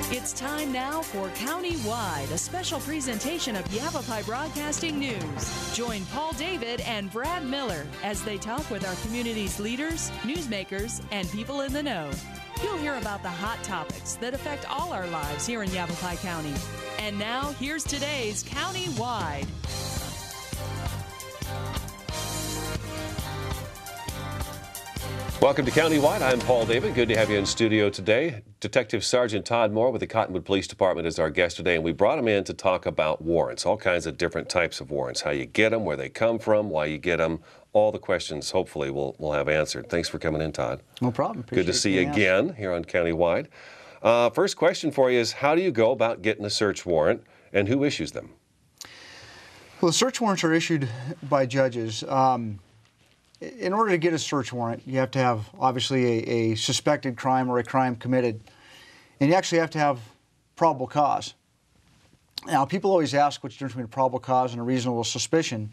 It's time now for County-Wide, a special presentation of Yavapai Broadcasting News. Join Paul David and Brad Miller as they talk with our community's leaders, newsmakers, and people in the know. You'll hear about the hot topics that affect all our lives here in Yavapai County. And now, here's today's County-Wide. Welcome to County-Wide. I'm Paul David. Good to have you in studio today. Detective Sergeant Todd Moore with the Cottonwood Police Department is our guest today, and we brought him in to talk about warrants, all kinds of different types of warrants, how you get them, where they come from, why you get them, all the questions hopefully we'll have answered. Thanks for coming in, Todd. No problem. Good to see you again here on County-Wide. First question for you is, how do you go about getting a search warrant, and who issues them? Well, the search warrants are issued by judges. In order to get a search warrant, you have to have, obviously, a suspected crime or a crime committed. And you actually have to have probable cause. Now, people always ask what's the difference between a probable cause and a reasonable suspicion.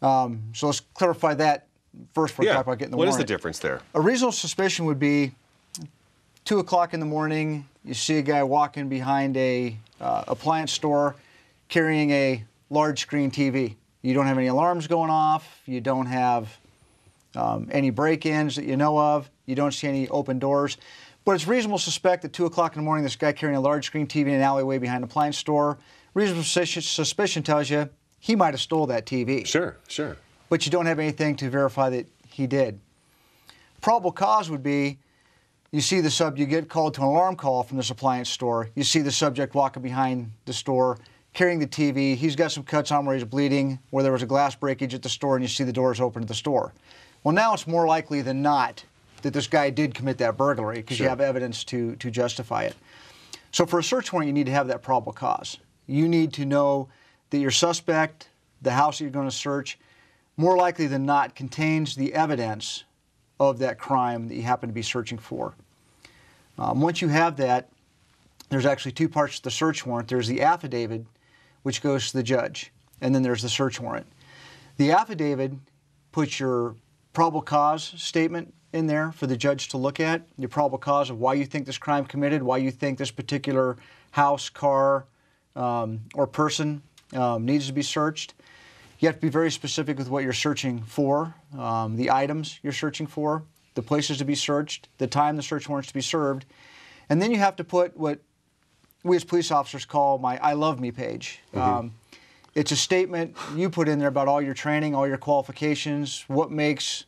So let's clarify that first before we talk about getting the warrant. What is the difference there? A reasonable suspicion would be 2 o'clock in the morning, you see a guy walking behind a appliance store carrying a large screen TV. You don't have any alarms going off. You don't have any break-ins that you know of. You don't see any open doors. But it's reasonable to suspect at 2 o'clock in the morning this guy carrying a large screen TV in an alleyway behind an appliance store. Reasonable suspicion tells you he might have stole that TV. Sure, sure. But you don't have anything to verify that he did. Probable cause would be you see the you get called to an alarm call from this appliance store. You see the subject walking behind the store carrying the TV. He's got some cuts on where he's bleeding, where there was a glass breakage at the store, and you see the doors open to the store. Well, now it's more likely than not that this guy did commit that burglary because you have evidence to justify it. So for a search warrant, you need to have that probable cause. You need to know that your suspect, the house that you're going to search, more likely than not contains the evidence of that crime that you happen to be searching for. Once you have that, there's actually 2 parts to the search warrant. There's the affidavit, which goes to the judge, and then there's the search warrant. The affidavit puts your probable cause statement in there for the judge to look at, your probable cause of why you think this crime committed, why you think this particular house, car, or person needs to be searched. You have to be very specific with what you're searching for, the items you're searching for, the places to be searched, the time the search warrant's to be served, and then you have to put what we as police officers call my I love me page. It's a statement you put in there about all your training, all your qualifications, what makes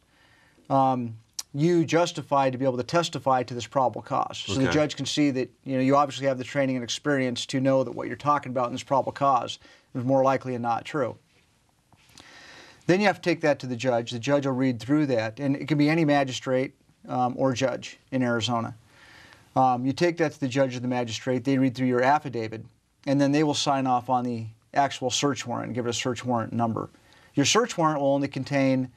you justified to be able to testify to this probable cause. So the judge can see that you obviously have the training and experience to know that what you're talking about in this probable cause is more likely than not true. Then you have to take that to the judge. The judge will read through that, and it can be any magistrate or judge in Arizona. You take that to the judge or the magistrate, they read through your affidavit, and then they will sign off on the actual search warrant and give it a search warrant number. Your search warrant will only contain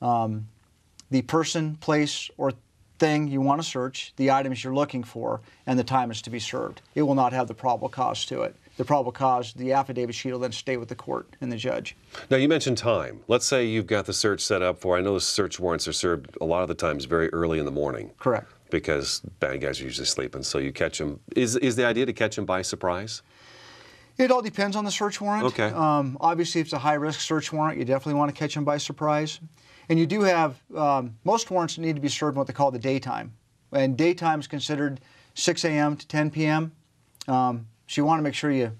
the person, place, or thing you want to search, the items you're looking for, and the time it's to be served. It will not have the probable cause to it. The probable cause, the affidavit sheet will then stay with the court and the judge. Now, you mentioned time. Let's say you've got the search set up for, I know the search warrants are served a lot of the times very early in the morning. Correct. Because bad guys are usually sleeping, so you catch them. Is the idea to catch them by surprise? It all depends on the search warrant. Okay. Obviously, if it's a high-risk search warrant, you definitely want to catch them by surprise. And you do have, most warrants need to be served in what they call the daytime. And daytime is considered 6 a.m. to 10 p.m. So you want to make sure you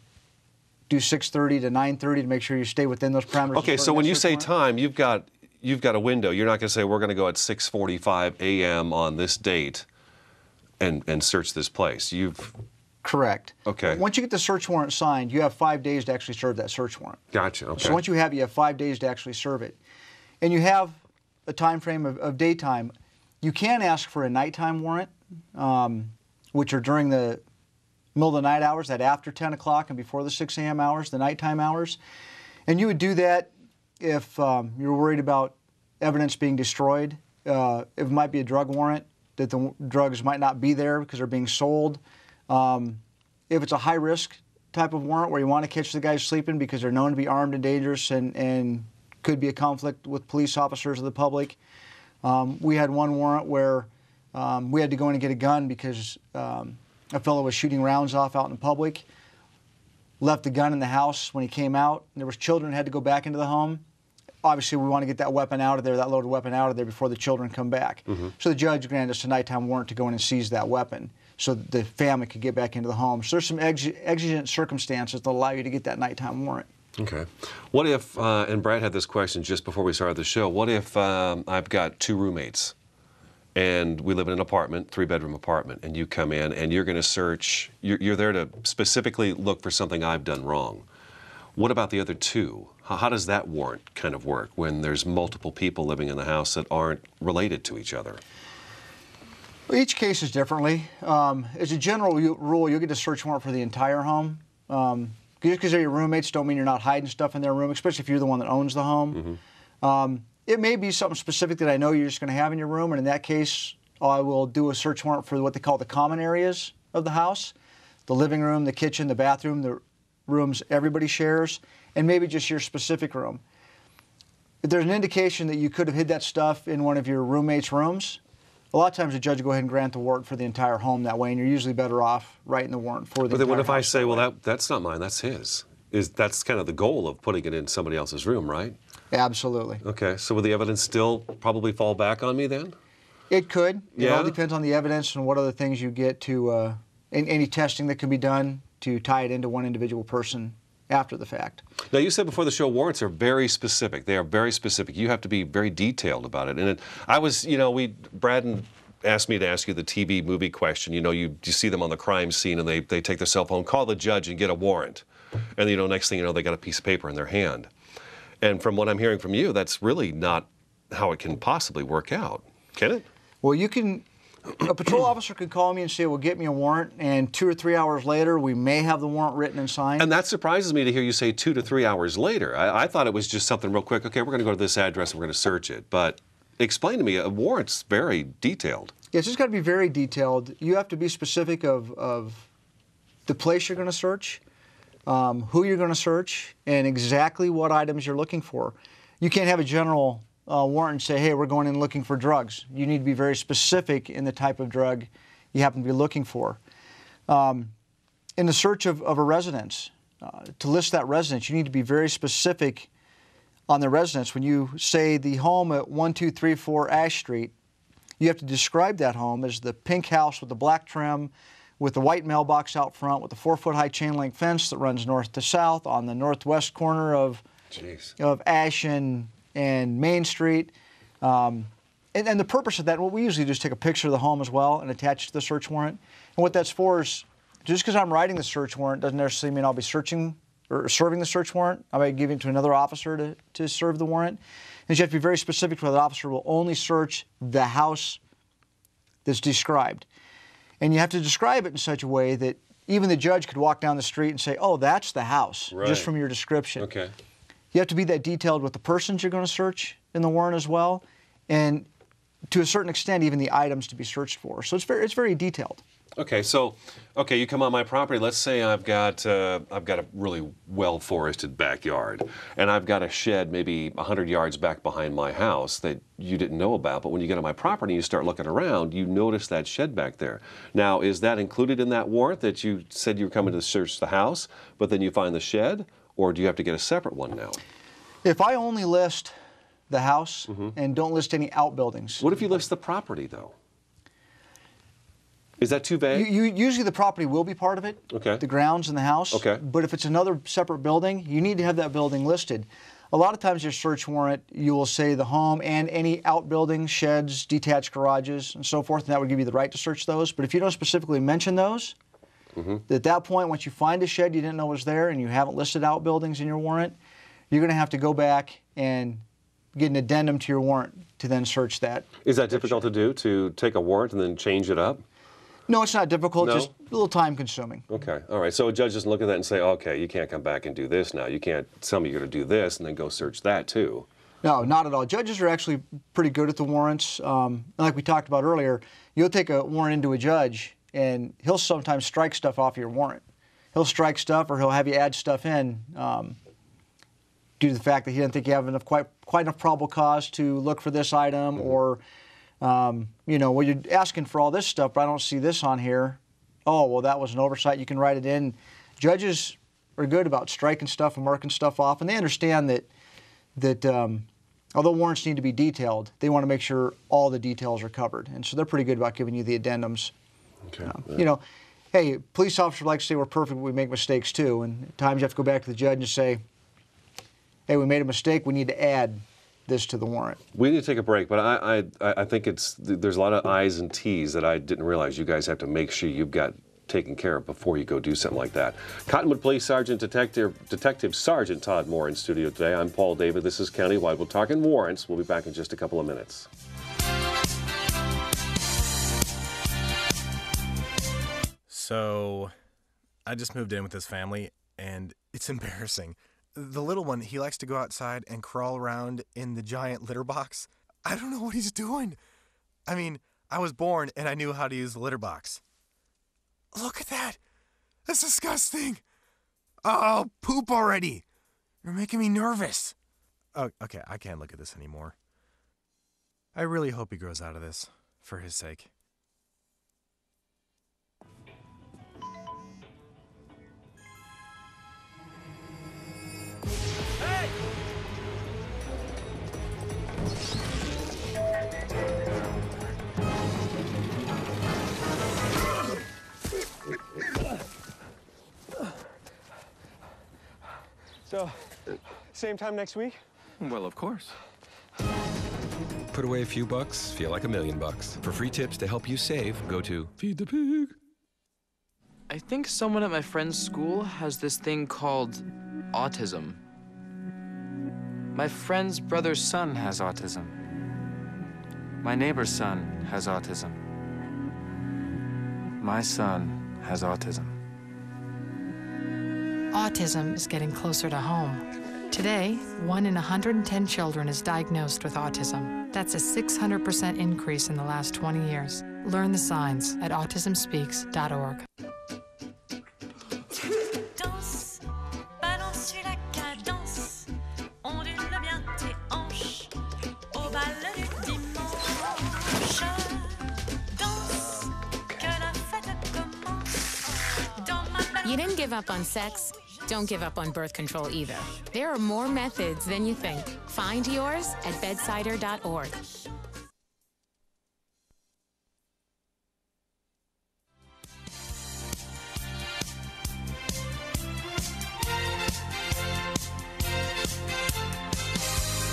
do 6:30 to 9:30 to make sure you stay within those parameters. Okay, so when you say time, you've got a window. You're not going to say we're going to go at 6:45 a.m. on this date and search this place. Correct. Okay. Once you get the search warrant signed, you have 5 days to actually serve that search warrant. Gotcha. Okay. So once you have 5 days to actually serve it. And you have a time frame of daytime. You can ask for a nighttime warrant, which are during the middle of the night hours, that after 10 o'clock and before the 6 a.m. hours, the nighttime hours. And you would do that if you're worried about evidence being destroyed. It might be a drug warrant, that the drugs might not be there because they're being sold. If it's a high-risk type of warrant where you want to catch the guys sleeping because they're known to be armed and dangerous and could be a conflict with police officers or the public. We had one warrant where we had to go in and get a gun because a fellow was shooting rounds off out in public, left the gun in the house when he came out. There was children who had to go back into the home. Obviously, we want to get that weapon out of there, that loaded weapon out of there before the children come back. So the judge granted us a nighttime warrant to go in and seize that weapon so that the family could get back into the home. So there's some exigent circumstances that allow you to get that nighttime warrant. Okay. What if, and Brad had this question just before we started the show, what if I've got 2 roommates and we live in an apartment, 3-bedroom apartment, and you come in and you're going to search, you're there to specifically look for something I've done wrong. What about the other 2? How does that warrant kind of work when there's multiple people living in the house that aren't related to each other? Well, each case is differently. As a general rule, you'll get a search warrant for the entire home. Just because they're your roommates don't mean you're not hiding stuff in their room, especially if you're the one that owns the home. It may be something specific that I know you're just going to have in your room, and in that case, I will do a search warrant for what they call the common areas of the house, the living room, the kitchen, the bathroom, the rooms everybody shares, and maybe just your specific room. If there's an indication that you could have hid that stuff in one of your roommates' rooms, a lot of times the judge will go ahead and grant the warrant for the entire home that way, and you're usually better off writing the warrant for the But then what entire if I house say, that way. well, that's not mine, that's his? That's kind of the goal of putting it in somebody else's room, right? Absolutely. Okay, so will the evidence still probably fall back on me then? It could. It Yeah? all depends on the evidence and what other things you get to, any testing that can be done to tie it into one individual person after the fact. Now, you said before the show warrants are very specific. They are very specific. You have to be very detailed about it. And I was, Brad asked me to ask you the TV movie question. You see them on the crime scene and they take their cell phone, call the judge and get a warrant. And, next thing you know, they got a piece of paper in their hand. And from what I'm hearing from you, that's really not how it can possibly work out, can it? Well, a patrol officer could call me and say, well, get me a warrant, and 2 or 3 hours later, we may have the warrant written and signed. And that surprises me to hear you say 2 to 3 hours later. I thought it was just something real quick. Okay, we're going to go to this address and we're going to search it. But explain to me, a warrant's very detailed. Yeah, it's just got to be very detailed. You have to be specific of the place you're going to search, who you're going to search, and exactly what items you're looking for. You can't have a general warrant and say, hey, we're going in looking for drugs. You need to be very specific in the type of drug you happen to be looking for. In the search of a residence, to list that residence, you need to be very specific on the residence. When you say the home at 1234 Ash Street, you have to describe that home as the pink house with the black trim, with the white mailbox out front, with the 4-foot-high chain-link fence that runs north to south on the northwest corner of Ash and Main Street. And the purpose of that, well, we usually just take a picture of the home as well and attach it to the search warrant. And what that's for is, just because I'm writing the search warrant doesn't necessarily mean I'll be searching or serving the search warrant. I might give it to another officer to serve the warrant. And you have to be very specific where the officer will only search the house that's described. And you have to describe it in such a way that even the judge could walk down the street and say, oh, that's the house, just from your description. Okay. You have to be that detailed with the persons you're going to search in the warrant as well, and to a certain extent, even the items to be searched for. So it's very detailed. Okay, so you come on my property. Let's say I've got a really well-forested backyard, and I've got a shed maybe 100 yards back behind my house that you didn't know about. But when you get on my property and you start looking around, you notice that shed back there. Now, is that included in that warrant that you said you were coming to search the house, but then you find the shed, or do you have to get a separate one now? If I only list the house and don't list any outbuildings. What if you list the property, though? Is that too vague? Usually the property will be part of it, okay. The grounds and the house. Okay. But if it's another separate building, you need to have that building listed. A lot of times your search warrant, you will say the home and any outbuildings, sheds, detached garages, and so forth, and that would give you the right to search those. But if you don't specifically mention those, at that point, once you find a shed you didn't know was there and you haven't listed outbuildings in your warrant, you're going to have to go back and get an addendum to your warrant to then search that. Is that difficult to do, to take a warrant and then change it up? No, it's not difficult, No? just a little time consuming. Okay, all right. So a judge doesn't look at that and say, okay, you can't come back and do this now. You can't tell me you're going to do this and then go search that too. No, not at all. Judges are actually pretty good at the warrants. Like we talked about earlier, you'll take a warrant into a judge and he'll sometimes strike stuff off your warrant. He'll strike stuff or he'll have you add stuff in due to the fact that he doesn't think you have quite enough probable cause to look for this item, or well, you're asking for all this stuff, but I don't see this on here. oh, well, that was an oversight, you can write it in. Judges are good about striking stuff and marking stuff off, and they understand that although warrants need to be detailed, they want to make sure all the details are covered. And so they're pretty good about giving you the addendums. Okay. You know, hey, police officers like to say we're perfect, but we make mistakes too. And at times you have to go back to the judge and say, hey, we made a mistake, we need to add this to the warrant. We need to take a break, but I think there's a lot of I's and T's that I didn't realize you guys have to make sure you've got taken care of before you go do something like that. Cottonwood Police Sergeant Detective Sergeant Todd Moore in studio today. I'm Paul David. This is Countywide. We're talking warrants. We'll be back in just a couple of minutes. So, I just moved in with this family, and it's embarrassing. The little one, he likes to go outside and crawl around in the giant litter box. I don't know what he's doing. I mean, I was born and I knew how to use the litter box. Look at that. That's disgusting. Oh, poop already. You're making me nervous. Oh, okay, I can't look at this anymore. I really hope he grows out of this, for his sake. Hey! So, same time next week? Well, of course. Put away a few bucks, feel like $1 million. For free tips to help you save, go to Feed the Pig. I think someone at my friend's school has this thing called autism. My friend's brother's son has autism. My neighbor's son has autism. My son has autism. Autism is getting closer to home. Today, 1 in 110 children is diagnosed with autism. That's a 600% increase in the last 20 years. Learn the signs at autismspeaks.org. Danse, balance sur la cadence, ondule bien tes hanches, au bal du dimanche. Danse, que la fête commence. Dans ma belle... You didn't give up on sex. Don't give up on birth control either. There are more methods than you think. Find yours at bedsider.org.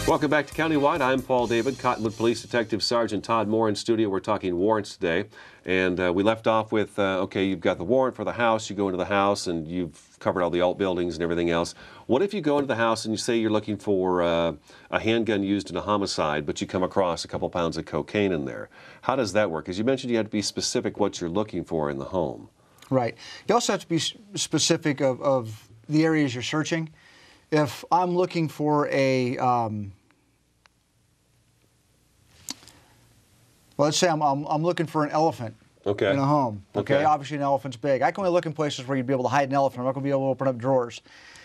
Welcome back to Countywide. I'm Paul David, Cottonwood Police Detective Sergeant Todd Moore in studio. We're talking warrants today. And we left off with, okay, you've got the warrant for the house. You go into the house and you've covered all the alt buildings and everything else. What if you go into the house and you say you're looking for a handgun used in a homicide, but you come across a couple pounds of cocaine in there? How does that work? As you mentioned, you have to be specific what you're looking for in the home. Right. You also have to be specific of the areas you're searching. If I'm looking for a... well, let's say I'm looking for an elephant in a home. Okay. Obviously, an elephant's big. I can only look in places where you'd be able to hide an elephant. I'm not going to be able to open up drawers.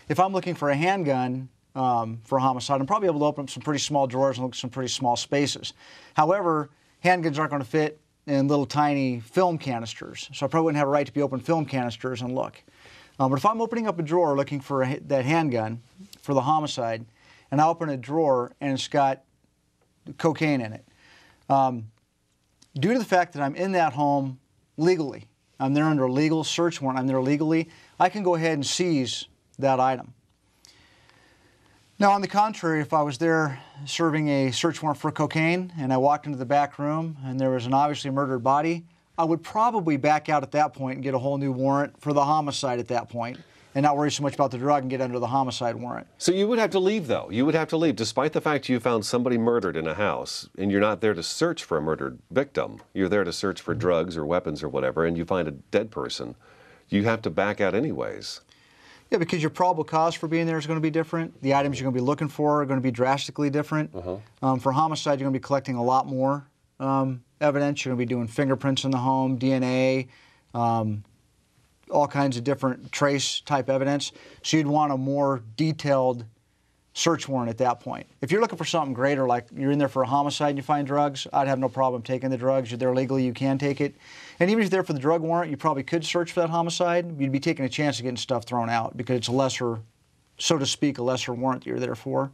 If I'm looking for a handgun for a homicide, I'm probably able to open up some pretty small drawers and look at some pretty small spaces. However, handguns aren't going to fit in little tiny film canisters, so I probably wouldn't have a right to be open film canisters and look. But if I'm opening up a drawer looking for that handgun for the homicide, and I open a drawer and it's got cocaine in it, due to the fact that I'm in that home legally, I'm there under a legal search warrant, I'm there legally, I can go ahead and seize that item. Now, on the contrary, if I was there serving a search warrant for cocaine and I walked into the back room and there was an obviously murdered body, I would probably back out at that point and get a whole new warrant for the homicide at that point and not worry so much about the drug and get under the homicide warrant. So you would have to leave, though. You would have to leave, despite the fact you found somebody murdered in a house, and you're not there to search for a murdered victim. You're there to search for drugs or weapons or whatever, and you find a dead person. You have to back out anyways. Yeah, because your probable cause for being there is going to be different. The items you're going to be looking for are going to be drastically different. For homicide, you're going to be collecting a lot more evidence. You're going to be doing fingerprints in the home, DNA, all kinds of different trace type evidence. So you'd want a more detailed search warrant at that point. If you're looking for something greater, like you're in there for a homicide and you find drugs, I'd have no problem taking the drugs. You're there legally, you can take it. And even if you're there for the drug warrant, you probably could search for that homicide. You'd be taking a chance of getting stuff thrown out because it's a lesser, so to speak, a lesser warrant that you're there for.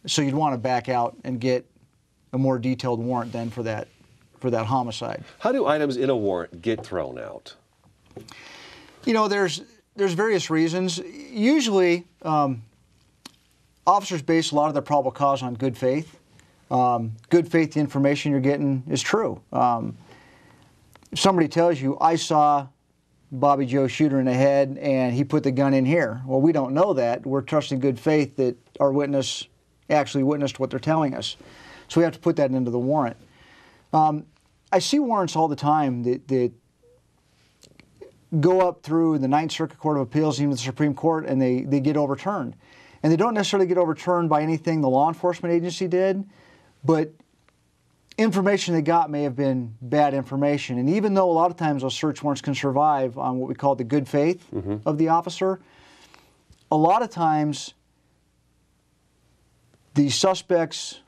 So you'd want to back out and get a more detailed warrant then for that homicide. How do items in a warrant get thrown out? You know, there's various reasons. Usually, officers base a lot of their probable cause on good faith. Good faith, the information you're getting is true. If somebody tells you, I saw Bobby Joe shoot her in the head and he put the gun in here. Well, we don't know that. We're trusting good faith that our witness actually witnessed what they're telling us. So we have to put that into the warrant. I see warrants all the time that go up through the Ninth Circuit Court of Appeals, even the Supreme Court, and they get overturned. And they don't necessarily get overturned by anything the law enforcement agency did, but information they got may have been bad information. And even though a lot of times those search warrants can survive on what we call the good faith of the officer, a lot of times the suspect's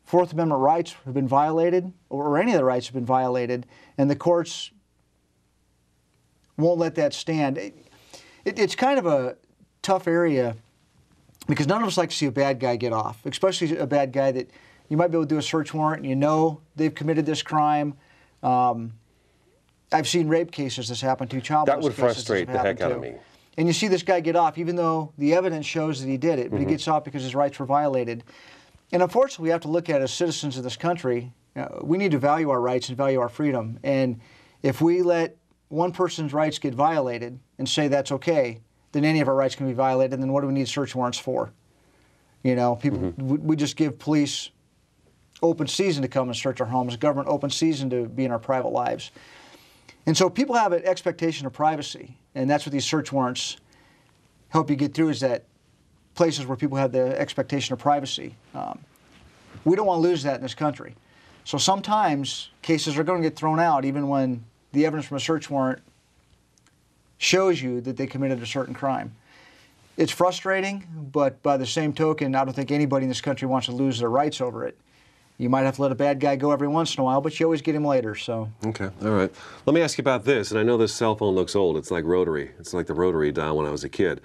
Fourth Amendment rights have been violated, or any of the rights have been violated, and the courts won't let that stand. It's kind of a tough area because none of us like to see a bad guy get off, especially a bad guy that you might be able to do a search warrant and you know they've committed this crime. I've seen rape cases this happen to, child That molest would cases frustrate this the have heck out happened of to. me. And you see this guy get off even though the evidence shows that he did it, but he gets off because his rights were violated. And unfortunately, we have to look at, as citizens of this country, we need to value our rights and value our freedom. And if we let one person's rights get violated and say that's okay, then any of our rights can be violated, and then what do we need search warrants for? You know, people, we just give police open season to come and search our homes, government open season to be in our private lives. And so people have an expectation of privacy, and that's what these search warrants help you get through, is that places where people have the expectation of privacy. We don't want to lose that in this country. So sometimes cases are going to get thrown out even when the evidence from a search warrant shows you that they committed a certain crime. It's frustrating, but by the same token, I don't think anybody in this country wants to lose their rights over it. You might have to let a bad guy go every once in a while, but you always get him later, so. Okay, all right. Let me ask you about this, and I know this cell phone looks old. It's like rotary. It's like the rotary dial when I was a kid.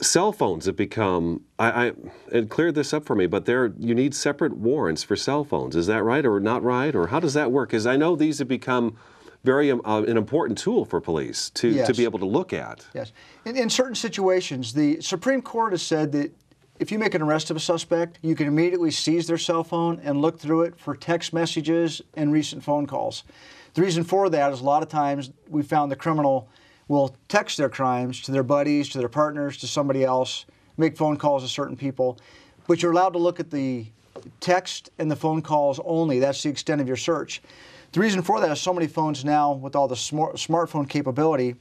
Cell phones have become, it cleared this up for me, but you need separate warrants for cell phones. Is that right or not right? Or how does that work? Because I know these have become very an important tool for police to be able to look at. Yes. In certain situations, the Supreme Court has said that if you make an arrest of a suspect, you can immediately seize their cell phone and look through it for text messages and recent phone calls. The reason for that is a lot of times we found the criminal will text their crimes to their buddies, to their partners, to somebody else, make phone calls to certain people. But you're allowed to look at the text and the phone calls only. That's the extent of your search. The reason for that is so many phones now, with all the smartphone capability,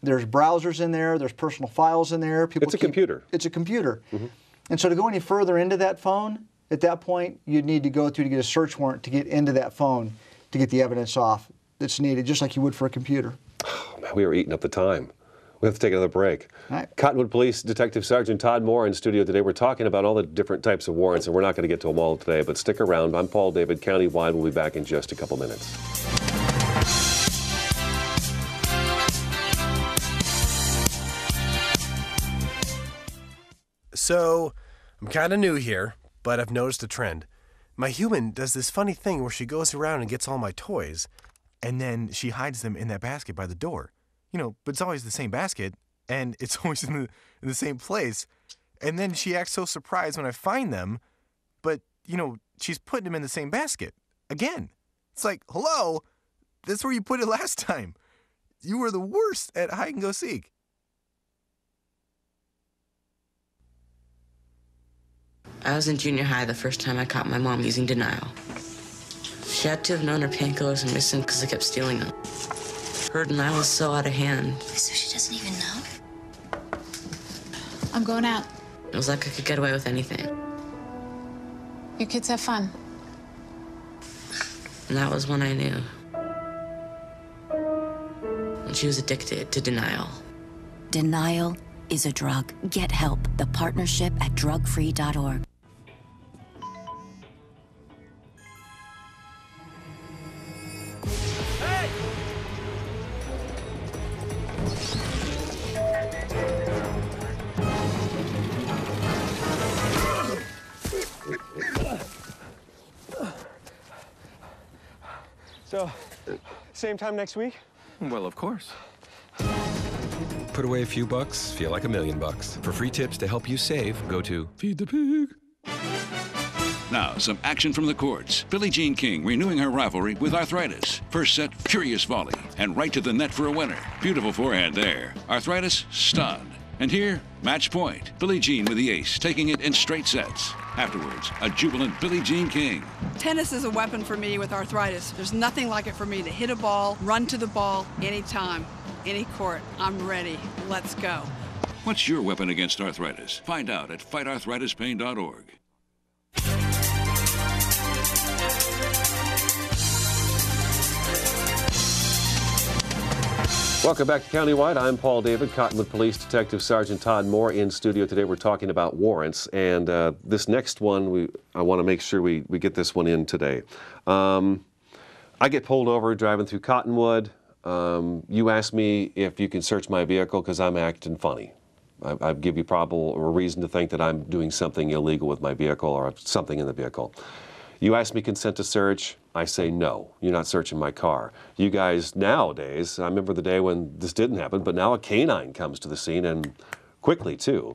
there's browsers in there, there's personal files in there. It's a computer. It's a computer. And so to go any further into that phone, at that point, you'd need to go through to get a search warrant to get into that phone to get the evidence off that's needed, just like you would for a computer. Oh, man, we are eating up the time. We have to take another break. All right. Cottonwood Police Detective Sergeant Todd Moore in studio today. We're talking about all the different types of warrants, and we're not going to get to them all today, but stick around. I'm Paul David, Countywide. We'll be back in just a couple minutes. So, I'm kind of new here, but I've noticed a trend. My human does this funny thing where she goes around and gets all my toys, and then she hides them in that basket by the door. You know, but it's always the same basket, and it's always in the same place. And then she acts so surprised when I find them, but, you know, she's putting them in the same basket. Again. It's like, hello? That's where you put it last time. You were the worst at hide and go seek. I was in junior high the first time I caught my mom using denial. She had to have known her painkillers were missing because I kept stealing them. Her denial was so out of hand. So she doesn't even know? I'm going out. It was like I could get away with anything. You kids have fun. And that was when I knew. When she was addicted to denial. Denial is a drug. Get help. The partnership at drugfree.org. So, same time next week? Well, of course. Put away a few bucks, feel like $1 million. For free tips to help you save, go to Feed the Pig. Now, some action from the courts. Billie Jean King renewing her rivalry with Arthritis. First set, furious volley, and right to the net for a winner. Beautiful forehand there. Arthritis, stunned. And here, match point. Billie Jean with the ace, taking it in straight sets. Afterwards, a jubilant Billie Jean King. Tennis is a weapon for me with arthritis. There's nothing like it for me to hit a ball, run to the ball, anytime, any court. I'm ready. Let's go. What's your weapon against arthritis? Find out at fightarthritispain.org. Welcome back to Countywide. I'm Paul David, Cottonwood Police Detective Sergeant Todd Moore in studio today. We're talking about warrants, and this next one, I want to make sure we get this one in today. I get pulled over driving through Cottonwood. You ask me if you can search my vehicle because I'm acting funny. I give you probable or reason to think that I'm doing something illegal with my vehicle or something in the vehicle. You ask me consent to search, I say no, you're not searching my car. You guys nowadays, I remember the day when this didn't happen, but now a canine comes to the scene, and quickly too.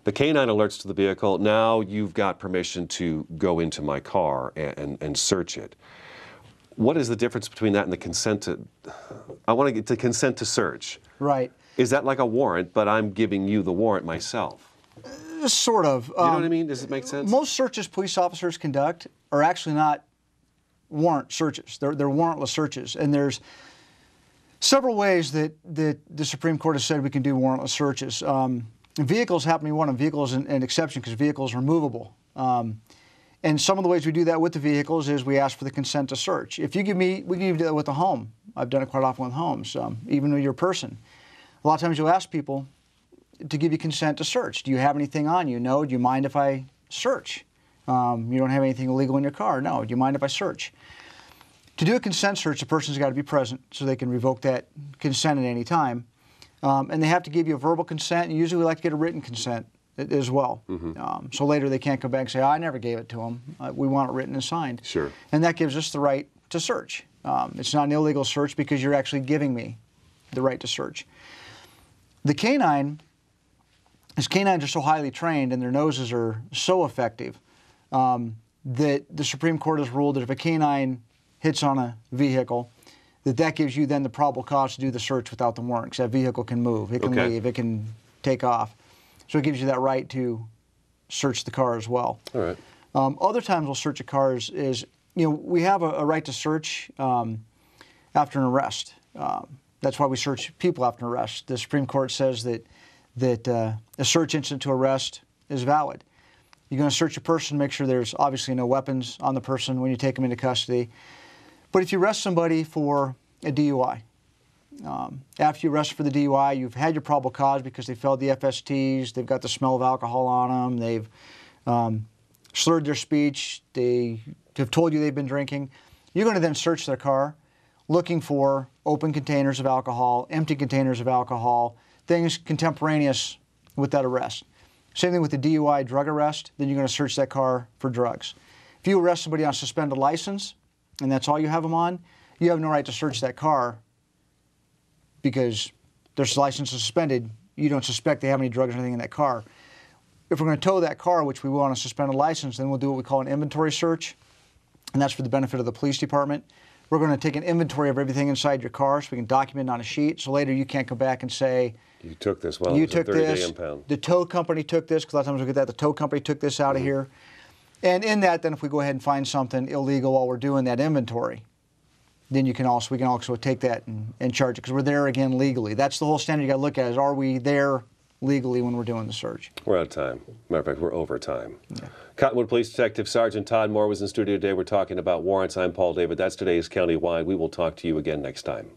The canine alerts to the vehicle, now you've got permission to go into my car and search it. What is the difference between that and the consent to, I want to get to consent to search. Right. Is that like a warrant, but I'm giving you the warrant myself? Sort of. You know what I mean? Does it make sense? Most searches police officers conduct are actually not warrant searches. They're warrantless searches. And there's several ways that the Supreme Court has said we can do warrantless searches. Vehicles happen to be one of them. Vehicles an exception because vehicles are movable. And some of the ways we do that with the vehicles is we ask for the consent to search. If you give me, we can even do that with a home. I've done it quite often with homes, even with your person. A lot of times you'll ask people to give you consent to search. Do you have anything on you? No. Do you mind if I search? You don't have anything illegal in your car? No. Do you mind if I search? To do a consent search, the person's got to be present so they can revoke that consent at any time. And they have to give you a verbal consent, and usually we like to get a written consent as well. Mm-hmm. So later they can't come back and say, I never gave it to them. We want it written and signed. Sure. And that gives us the right to search. It's not an illegal search because you're actually giving me the right to search. The canine, as canines are so highly trained and their noses are so effective, that the Supreme Court has ruled that if a canine hits on a vehicle, that gives you then the probable cause to do the search without the warrant, because that vehicle can move, it can leave, it can take off. So it gives you that right to search the car as well. All right. Other times we'll search a car is, we have a right to search after an arrest. That's why we search people after an arrest. The Supreme Court says that a search incident to arrest is valid. You're going to search a person, make sure there's obviously no weapons on the person when you take them into custody. But if you arrest somebody for a DUI, after you arrest for the DUI, you've had your probable cause because they failed the FSTs, they've got the smell of alcohol on them, they've slurred their speech, they have told you they've been drinking. You're going to then search their car looking for open containers of alcohol, empty containers of alcohol, things contemporaneous with that arrest. Same thing with the DUI drug arrest, then you're going to search that car for drugs. If you arrest somebody on a suspended license, and that's all you have them on, you have no right to search that car because their license is suspended. You don't suspect they have any drugs or anything in that car. If we're going to tow that car, which we will on a suspended license, then we'll do what we call an inventory search, and that's for the benefit of the police department. We're going to take an inventory of everything inside your car so we can document it on a sheet, so later you can't come back and say, you took this, well, you it was took a 30-day this, impound. The tow company took this, because a lot of times we get that, the tow company took this out of here. And in that, then if we go ahead and find something illegal while we're doing that inventory, then we can also take that and charge it, because we're there again legally. That's the whole standard you got to look at, is are we there legally when we're doing the search? We're out of time. Matter of fact, we're over time. Yeah. Cottonwood Police Detective Sergeant Todd Moore was in studio today. We're talking about warrants. I'm Paul David. That's today's Countywide. We will talk to you again next time.